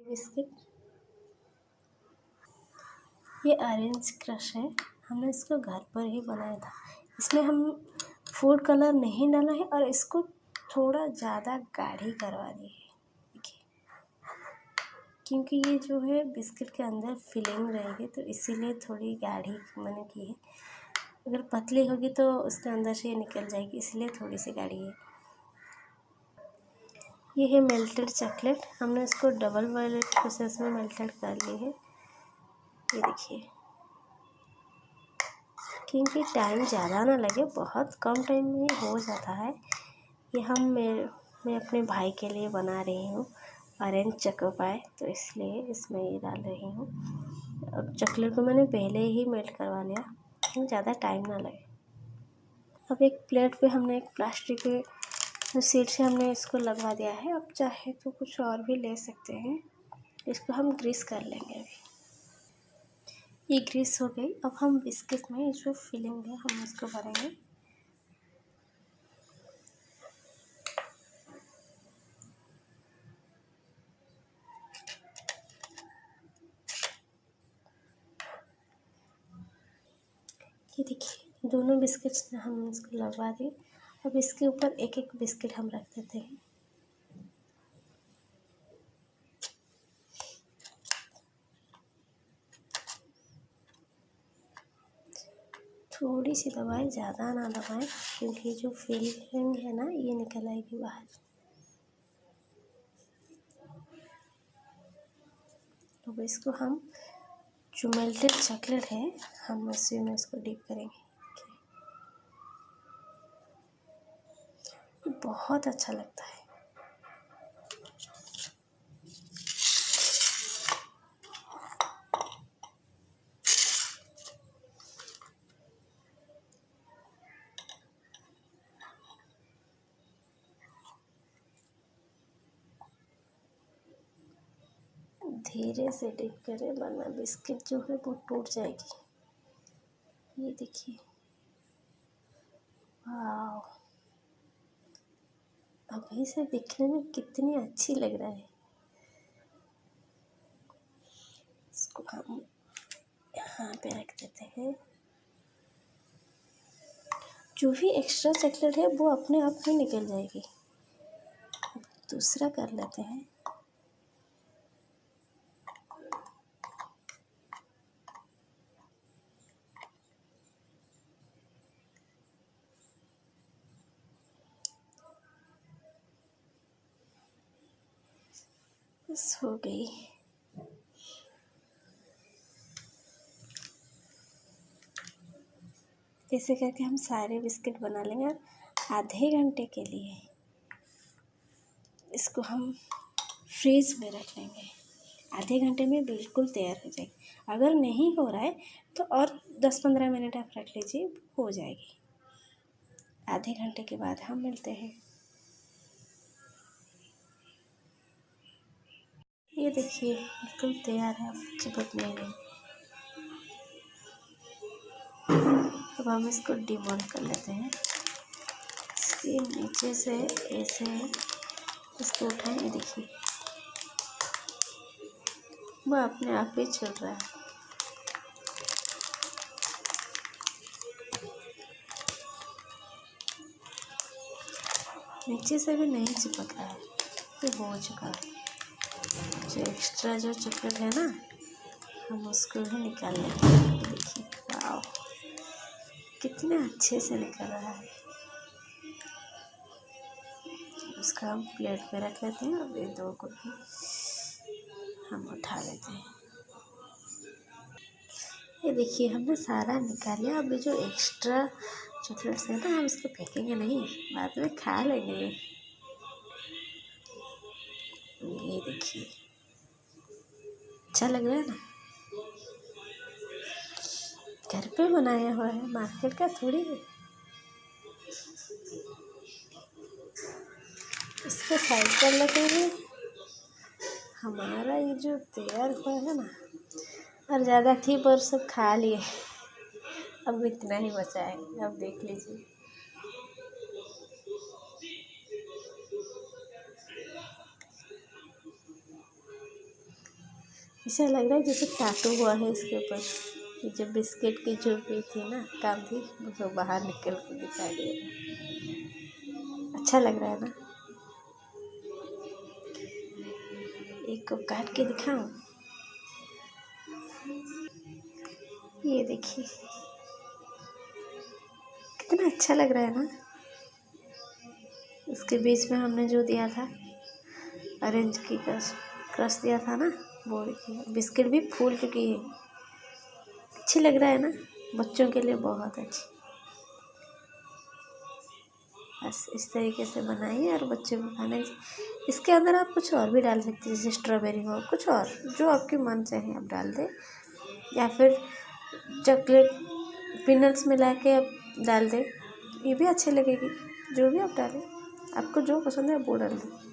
Biscuit, ये orange crush है। हमने इसको घर पर ही बनाया था। इसमें हम फूड कलर नहीं डाला है और इसको थोड़ा ज़्यादा गाढ़ी करवा दी है, देखिए, क्योंकि ये जो है बिस्किट के अंदर फिलिंग रहेगी तो इसीलिए थोड़ी गाढ़ी मैंने की है। अगर पतली होगी तो उसके अंदर से ये निकल जाएगी, इसलिए थोड़ी सी गाढ़ी है। ये है मेल्टेड चॉकलेट। हमने इसको डबल वायलेट प्रोसेस में मेल्टेड कर ली है, ये देखिए, क्योंकि टाइम ज़्यादा ना लगे, बहुत कम टाइम में हो जाता है। ये मैं अपने भाई के लिए बना रही हूँ ऑरेंज चको पाए, तो इसलिए इसमें ये डाल रही हूँ। अब चॉकलेट को मैंने पहले ही मेल्ट करवा लिया, ज़्यादा टाइम ना लगे। अब एक प्लेट पे हमने एक प्लास्टिक के शीट से हमने इसको लगवा दिया है। अब चाहे तो कुछ और भी ले सकते हैं। इसको हम ग्रीस कर लेंगे अभी। ये ग्रीस हो गई। अब हम बिस्किट में जो फिलिंग है हम इसको भरेंगे। ये देखिए, दोनों बिस्किट्स हम इसको लगवा दें। अब इसके ऊपर एक एक बिस्किट हम रख देते हैं। थोड़ी सी दबाएं, ज़्यादा ना दबाएं, क्योंकि जो फिलिंग है ना ये निकल आएगी बाहर। अब इसको हम जो मेल्टेड चॉकलेट है हम उसी में इसको डीप करेंगे। बहुत अच्छा लगता है। धीरे से डिप करें, वरना बिस्किट जो है वो टूट जाएगी। ये देखिए, वाह, अभी से दिखने में कितनी अच्छी लग रहा है। इसको हम यहाँ पे रख देते हैं। जो भी एक्स्ट्रा चॉकलेट है वो अपने आप ही निकल जाएगी। दूसरा कर लेते हैं। बस हो गई। ऐसे करके हम सारे बिस्किट बना लेंगे और आधे घंटे के लिए इसको हम फ्रीज में रख लेंगे। आधे घंटे में बिल्कुल तैयार हो जाएगी। अगर नहीं हो रहा है तो और 10-15 मिनट आप रख लीजिए, हो जाएगी। आधे घंटे के बाद हम मिलते हैं। ये देखिए, बिल्कुल तैयार है, अब चिपक नहीं रही। अब हम इसको डिमोल्ड कर लेते हैं। इसके नीचे से ऐसे इसको उठाएं, ये देखिए वो अपने आप ही चल रहा है। नीचे से भी नहीं चिपक रहा है, तो हो चुका है। जो एक्स्ट्रा जो चॉकलेट है ना हम उसको भी निकाल लेंगे। देखिए, वाह, कितने अच्छे से निकल रहा है। उसका हम प्लेट पे रख लेते हैं। अब ये दो को भी हम उठा लेते हैं। ये देखिए, हमने सारा निकाल लिया। अब जो एक्स्ट्रा चॉकलेट्स है ना हम इसको फेंकेंगे नहीं, बाद में खा लेंगे। ये देखिए, अच्छा लग रहा है ना। घर पे बनाया हुआ है, मार्केट का थोड़ी है। इसको साइड कर लेते हैं। हमारा ये जो तैयार हुआ है ना, और ज़्यादा थी पर सब खा लिए। अब इतना ही बचा है, अब देख लीजिए। ऐसा लग रहा है जैसे टाटू हुआ है इसके ऊपर। ये जो बिस्किट की जो भी थी ना काम थी वो सब बाहर निकल कर दिखाई दे रहा है। अच्छा लग रहा है ना। एक को काट के दिखाऊं। ये देखिए कितना अच्छा लग रहा है ना। इसके बीच में हमने जो दिया था ऑरेंज की क्रश दिया था ना, वो देखिए बिस्किट भी फूल चुकी है। अच्छी लग रहा है ना, बच्चों के लिए बहुत अच्छी। बस इस तरीके से बनाइए और बच्चों को खाना। इसके अंदर आप कुछ और भी डाल सकते हैं, जैसे स्ट्रॉबेरी हो, कुछ और जो आपके मन चाहे आप डाल दें, या फिर चॉकलेट पीनट्स मिला के आप डाल दें, ये भी अच्छी लगेगी। जो भी आप डालें, आपको जो पसंद है वो डाल दें।